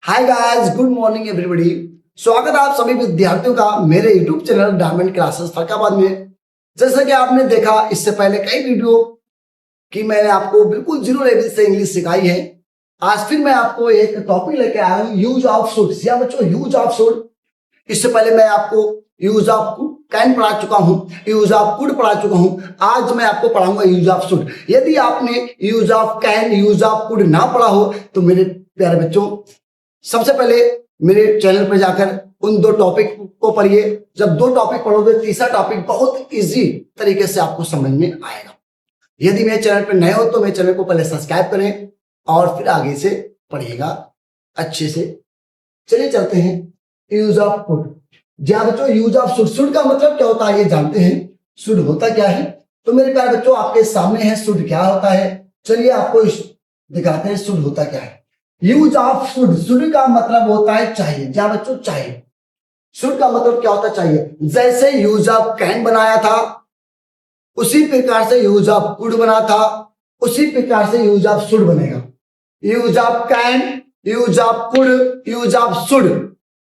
Hi guys, good morning everybody. स्वागत है आप सभी विद्यार्थियों का मेरे YouTube channel diamond classes Farrukhabad में। जैसा कि आपने देखा इससे पहले कई वीडियो कि मैंने आपको बिल्कुल जीरो लेवल से इंग्लिश सिखाई है। आज फिर मैं आपको एक टॉपिक लेके आया हूँ, यूज ऑफ शुड। या बच्चों, यूज ऑफ शुड। इससे पहले मैं आपको यूज ऑफ कैन पढ़ा चुका हूँ, यूज ऑफ कुड पढ़ा चुका हूँ। आज मैं आपको पढ़ाऊंगा यूज ऑफ शुड। यदि आपने use of can, use of could ना पढ़ा हो तो मेरे प्यारे बच्चों, सबसे पहले मेरे चैनल पर जाकर उन दो टॉपिक को पढ़िए। जब दो टॉपिक पढ़ोगे तीसरा टॉपिक बहुत इजी तरीके से आपको समझ में आएगा। यदि मेरे चैनल पर नए हो तो मेरे चैनल को पहले सब्सक्राइब करें और फिर आगे से पढ़िएगा अच्छे से। चलिए चलते हैं यूज ऑफ शुड। जी हाँ बच्चों, यूज ऑफ शुड। शुड का मतलब क्या होता है ये जानते हैं। शुड होता क्या है तो मेरे प्यारे बच्चों आपके सामने है शुड क्या होता है। चलिए आपको दिखाते हैं शुड होता क्या है। Use of should. शुड का मतलब होता है चाहिए। जी हाँ बच्चों, चाहिए। शुड का मतलब क्या होता है? चाहिए। जैसे यूज ऑफ कैन बनाया था उसी प्रकार से यूज ऑफ कुड बना था, उसी प्रकार से यूज ऑफ शुड बनेगा। Use of can, use of could, use of should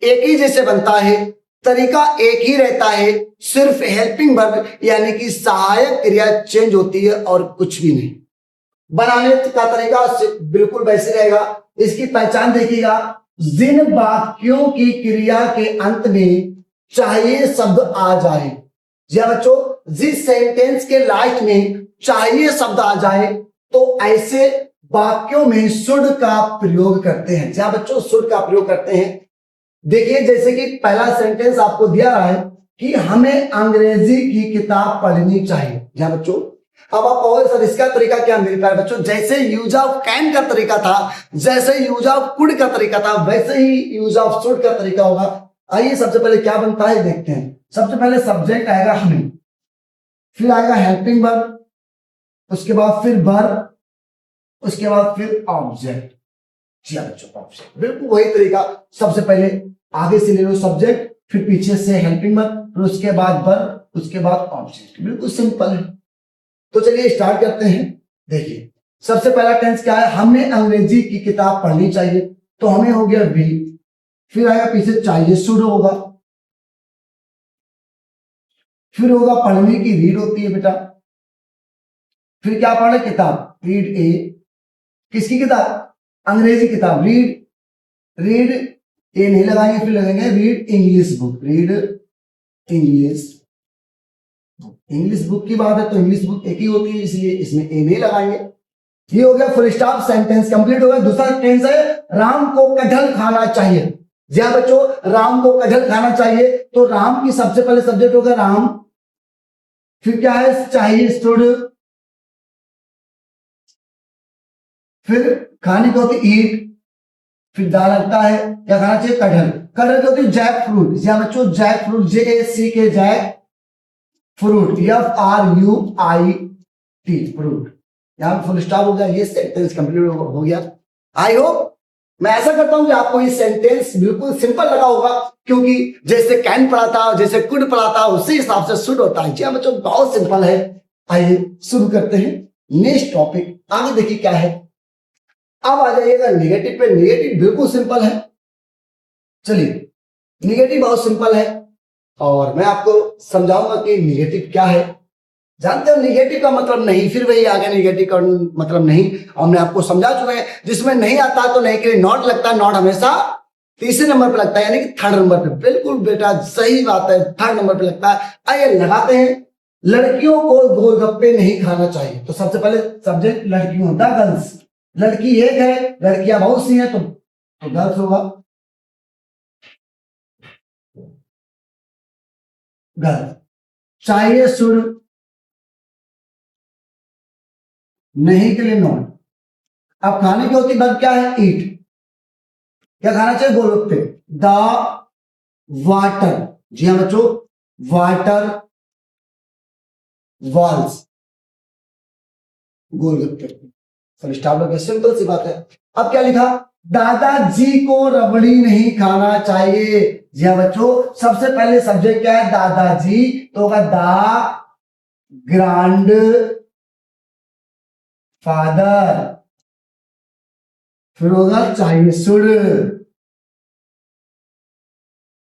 एक ही जैसे बनता है, तरीका एक ही रहता है। सिर्फ हेल्पिंग वर्ब यानी कि सहायक क्रिया चेंज होती है और कुछ भी नहीं। बनाने का तरीका बिल्कुल वैसे रहेगा। इसकी पहचान देखिएगा। जिन वाक्यों की क्रिया के अंत में चाहिए शब्द आ जाए, या बच्चों जिस सेंटेंस के लास्ट में चाहिए शब्द आ जाए तो ऐसे वाक्यों में शुड का प्रयोग करते हैं। या बच्चों शुड का प्रयोग करते हैं। देखिए जैसे कि पहला सेंटेंस आपको दिया है कि हमें अंग्रेजी की किताब पढ़नी चाहिए। या बच्चों अब आप कहोगे सर इसका तरीका क्या मेरे प्यारे बच्चों? जैसे यूज ऑफ कैन का तरीका था, जैसे यूज ऑफ कुड का तरीका था, वैसे ही यूज ऑफ शुड का तरीका होगा। आइए सबसे पहले क्या बनता है देखते हैं। सबसे पहले सब्जेक्ट आएगा हमें, फिर आएगा हेल्पिंग वर्ब, उसके बाद फिर वर्ब, उसके बाद फिर ऑब्जेक्ट। जी हाँ बच्चों, ऑब्जेक्ट बिल्कुल वही तरीका। सबसे पहले आगे से ले लो सब्जेक्ट, फिर पीछे से हेल्पिंग वर्ब, फिर उसके बाद वर्ब, उसके बाद ऑब्जेक्ट। बिल्कुल सिंपल है। तो चलिए स्टार्ट करते हैं। देखिए सबसे पहला टेंस क्या है? हमें अंग्रेजी की किताब पढ़नी चाहिए, तो हमें हो गया भी, फिर आएगा पीछे चाहिए शुड होगा, फिर होगा पढ़ने की रीड होती है बेटा, फिर क्या पढ़े? किताब, रीड ए। किसकी किताब? अंग्रेजी किताब, रीड। रीड ए नहीं लगाएंगे, फिर लगाएंगे read English book. Read English, English book की बात है तो इंग्लिश बुक एक ही होती है इसलिए इसमें ए नहीं लगाएंगे। ये हो गया फुल स्टॉप, सेंटेंस कंप्लीट हो गया। दूसरा टेंस है राम को कटहल खाना चाहिए। जी हाँ बच्चों, राम को कटहल खाना चाहिए तो राम की सबसे पहले सब्जेक्ट होगा राम, फिर क्या है? चाहिए शुड, फिर खाने की होती ईट, फिर दाल लगता है क्या खाना चाहिए? कटहल। कटहल की होती जैक फ्रूट। जी हाँ बच्चों, jack fruit, JACK jack fruit, FRUIT fruit. यहां फुल स्टॉप हो गया। ये सेंटेंस कंप्लीट हो गया। आई होप मैं ऐसा करता हूं कि आपको ये सेंटेंस बिल्कुल सिंपल लगा होगा, क्योंकि जैसे कैन पढ़ा था, जैसे कुड पढ़ा था, उसी हिसाब से शुड होता है। जी हाँ बच्चों, बहुत सिंपल है। आइए शुरू करते हैं नेक्स्ट टॉपिक। आगे देखिए क्या है। अब आ जाइएगा निगेटिव पे। निगेटिव बिल्कुल सिंपल है। चलिए निगेटिव बहुत सिंपल है और मैं आपको समझाऊंगा कि निगेटिव क्या है। जानते हो निगेटिव का मतलब नहीं, फिर वही आ गया निगेटिव का मतलब नहीं। और मैं आपको समझा चुका है। जिसमें नहीं आता तो नहीं के लिए नॉट लगता है। नॉट हमेशा तीसरे नंबर पर लगता है, यानी कि थर्ड नंबर पे। बिल्कुल बेटा सही बात है, थर्ड नंबर पे लगता है। आइए लगाते हैं। लड़कियों को गोलगप्पे नहीं खाना चाहिए। तो सबसे पहले सब्जेक्ट लड़कियों, द गर्ल्स। लड़की एक है, लड़कियां बहुत सी हैं तो गर्ल्स होगा। गर्ल्स। चाहिए शुड, नहीं के लिए नॉट। अब खाने की होती बात क्या है? ईट। क्या खाना चाहिए? गोलगप्पे। द वाटर, जी हाँ बच्चों, वाटर वॉल्स, गोलगप्पे। फुल स्टॉप लगे, सिंपल सी बात है। अब क्या लिखा? दादाजी को रबड़ी नहीं खाना चाहिए। जी हाँ बच्चों, सबसे पहले सब्जेक्ट क्या है? दादाजी, तो होगा द ग्रांड फादर, फिर होगा चाहिए शुड,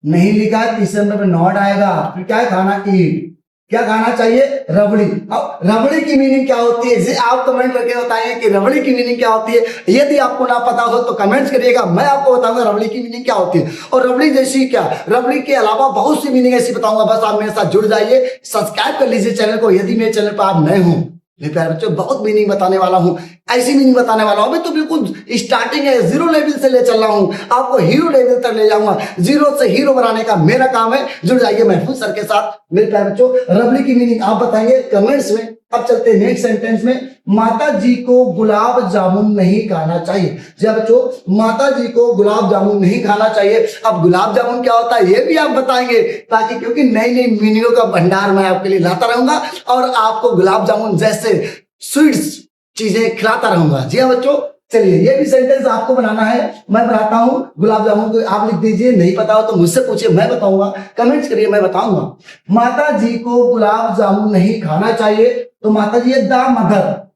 नहीं लिखा है, तीसरे नंबर पे नॉट आएगा। फिर क्या है, खाना ईट। क्या खाना चाहिए, रबड़ी। अब रबड़ी की मीनिंग क्या होती है, आप कमेंट करके बताइए कि रबड़ी की मीनिंग क्या होती है। यदि आपको ना पता हो तो कमेंट्स करिएगा, मैं आपको बताऊंगा रबड़ी की मीनिंग क्या होती है। और रबड़ी जैसी क्या, रबड़ी के अलावा बहुत सी मीनिंग ऐसी बताऊंगा। बस आप मेरे साथ जुड़ जाइए, सब्सक्राइब कर लीजिए चैनल को। यदि मेरे चैनल पर आप नए हो, मेरे प्यारे बच्चों, बहुत मीनिंग बताने वाला हूं, ऐसी मीनिंग बताने वाला हूं। अभी तो बिल्कुल स्टार्टिंग है, जीरो लेवल से ले चल रहा हूं, आपको हीरो लेवल तक ले जाऊंगा। जीरो से हीरो बनाने का मेरा काम है। जुड़ जाइए महफूज सर के साथ। मेरे प्यारे बच्चों, रबड़ी की मीनिंग आप बताएंगे कमेंट्स में। अब चलते हैं नेक्स्ट सेंटेंस में। माता जी को गुलाब जामुन नहीं खाना चाहिए। जी बच्चों, माता जी को गुलाब जामुन नहीं खाना चाहिए। अब गुलाब जामुन क्या होता है ये भी आप बताएंगे, ताकि क्योंकि नई नई मीनिंगों का भंडार मैं आपके लिए लाता रहूंगा और आपको गुलाब जामुन जैसे स्वीट्स चीजें खिलाता रहूंगा। जी हाँ बच्चों, चलिए ये भी सेंटेंस आपको बनाना है, मैं बनाता हूं। गुलाब जामुन को आप लिख दीजिए, नहीं पता हो तो मुझसे पूछिए, मैं बताऊंगा। कमेंट्स करिए, मैं बताऊंगा। माता जी को गुलाब जामुन नहीं खाना चाहिए, तो माता जी है द मदर।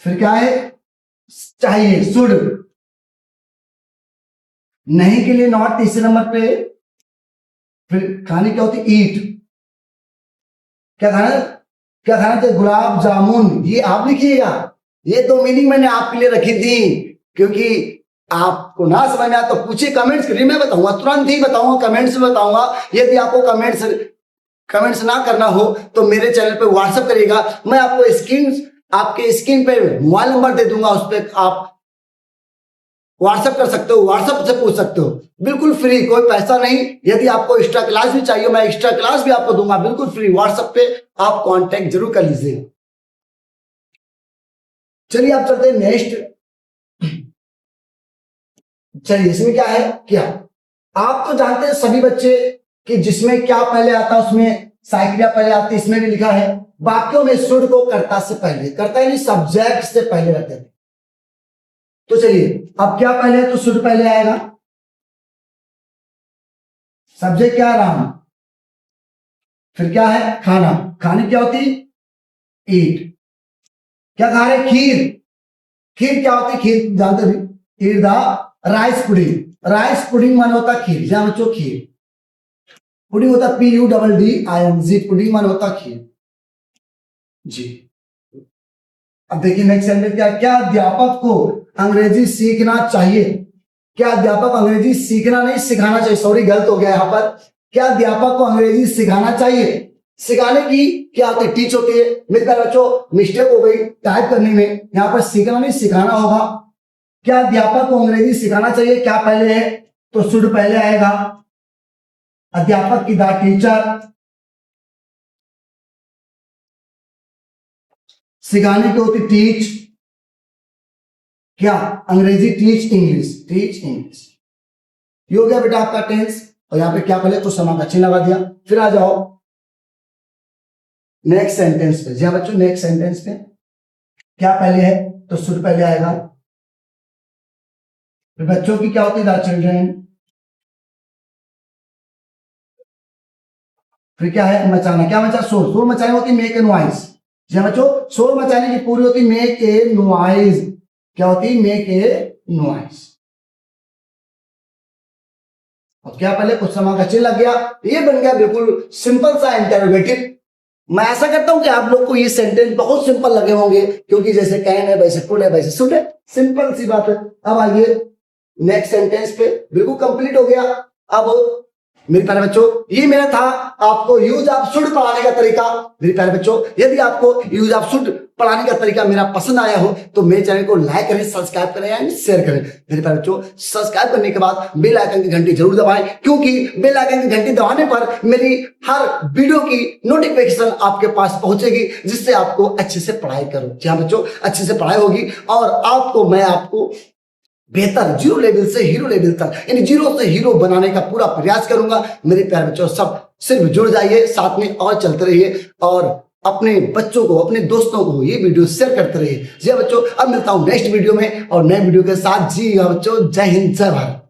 फिर क्या है, चाहिए, शुड। नहीं के लिए नॉट तीसरे नंबर पे। फिर खाने क्या होती, ईट। क्या खाना, क्या खाना चाहिए, गुलाब जामुन। ये आप लिखिएगा, ये दो मीनिंग मैंने आपके लिए रखी थी, क्योंकि आपको ना समझ में आया तो पूछिए, कमेंट्स करिए, मैं बताऊंगा, तुरंत ही बताऊंगा, कमेंट्स में बताऊंगा। यदि आपको कमेंट्स ना करना हो तो मेरे चैनल पे व्हाट्सएप करिएगा, मैं आपको आपके स्क्रीन पे मोबाइल नंबर दे दूंगा, उस पर आप व्हाट्सएप कर सकते हो, व्हाट्सएप से पूछ सकते हो, बिल्कुल फ्री, कोई पैसा नहीं। यदि आपको एक्स्ट्रा क्लास भी चाहिए, मैं एक्स्ट्रा क्लास भी आपको दूंगा, बिल्कुल फ्री। व्हाट्सएप पे आप कांटेक्ट जरूर कर लीजिए। चलिए आप चलते हैं नेक्स्ट। चलिए इसमें क्या है, क्या आप तो जानते हैं सभी बच्चे कि जिसमें क्या पहले आता है उसमें साइक्रिया पहले आती है। इसमें भी लिखा है वाक्यों में शुड को कर्ता से पहले, कर्ता यानी सब्जेक्ट से पहले रहते थे। तो चलिए अब क्या पहले है, तो शुड पहले आएगा। सब्जेक्ट क्या है, राम। फिर क्या है, खाना। खाने क्या होती, ईट। क्या खा रहे, खीर। खीर क्या होती, खीर जानते थे, eat the rice pudding. Rice pudding मान होता खीर। जहां बच्चों खीर, पुडिंग होता PUDDING, पुडिंग मान होता खीर जी। अब देखिए नेक्स्ट सेंटेंस क्या, क्या अध्यापक को अंग्रेजी सीखना चाहिए। क्या अध्यापक अंग्रेजी सीखना नहीं सिखाना चाहिए, सॉरी गलत हो गया यहां पर। क्या अध्यापक को अंग्रेजी सिखाना चाहिए। सिखाने की क्या होती है, टीच होती है। मेरे प्यारे बच्चों मिस्टेक हो गई टाइप करने में, यहां पर सीखना नहीं सिखाना होगा। क्या अध्यापक को अंग्रेजी सिखाना चाहिए, क्या पहले है, तो शुड पहले आएगा। अध्यापक की द टीचर। सिखाने की होती टीच। क्या, अंग्रेजी टीच इंग्लिश, टीच इंग्लिश। ये हो गया बेटा आपका टेंस। और यहां पे क्या पहले, तो समा का चिन्ह लगा दिया। फिर आ जाओ नेक्स्ट सेंटेंस पे। जी हाँ बच्चों, नेक्स्ट सेंटेंस पे क्या पहले है, तो शुड पहले आएगा। फिर बच्चों की क्या होती है, द चिल्ड्रन। फिर क्या है, मचाना। क्या मचा, शोर। शोर मचाने होती मेक ए नॉइज। जी हाँ बच्चों, शोर मचाने की पूरी होती मेक ए नॉइज। क्या होती, मेक ए नॉइज। अब क्या पहले कुछ समय का चिन्ह लग गया, ये बन गया बिल्कुल सिंपल सा इंटरोगेटिव। मैं ऐसा करता हूं कि आप लोग को ये सेंटेंस बहुत सिंपल लगे होंगे, क्योंकि जैसे कैन है, वैसे कुड है, वैसे शुड है, सिंपल सी बात है। अब आइए नेक्स्ट सेंटेंस पे, बिल्कुल कंप्लीट हो गया। अब मेरे प्यारे बच्चों, ये मेरा था आपको यूज ऑफ शुड पढ़ाने का तरीका। मेरे प्यारे बच्चों, यदि आपको यूज ऑफ शुड पढ़ाने का तरीका मेरा पसंद आया हो तो मेरे चैनल को लाइक करें, सब्सक्राइब करें एंड शेयर करें। मेरे प्यारे बच्चों, सब्सक्राइब करने के बाद बेल आइकन की घंटी जरूर दबाएं, क्योंकि बेल आइकन की घंटी दबाने पर मेरी हर वीडियो की नोटिफिकेशन आपके पास पहुंचेगी, जिससे आपको अच्छे से पढ़ाई करो। जी हाँ बच्चों, अच्छे से पढ़ाई होगी और आपको बेहतर जीरो लेवल से हीरो लेवल तक, यानी जीरो से हीरो बनाने का पूरा प्रयास करूंगा। मेरे प्यारे बच्चों, सब सिर्फ जुड़ जाइए, साथ में और चलते रहिए और अपने बच्चों को, अपने दोस्तों को ये वीडियो शेयर करते रहिए। जी बच्चों, अब मिलता हूं नेक्स्ट वीडियो में और नए वीडियो के साथ। जी बच्चों, जय हिंद, जय भारत।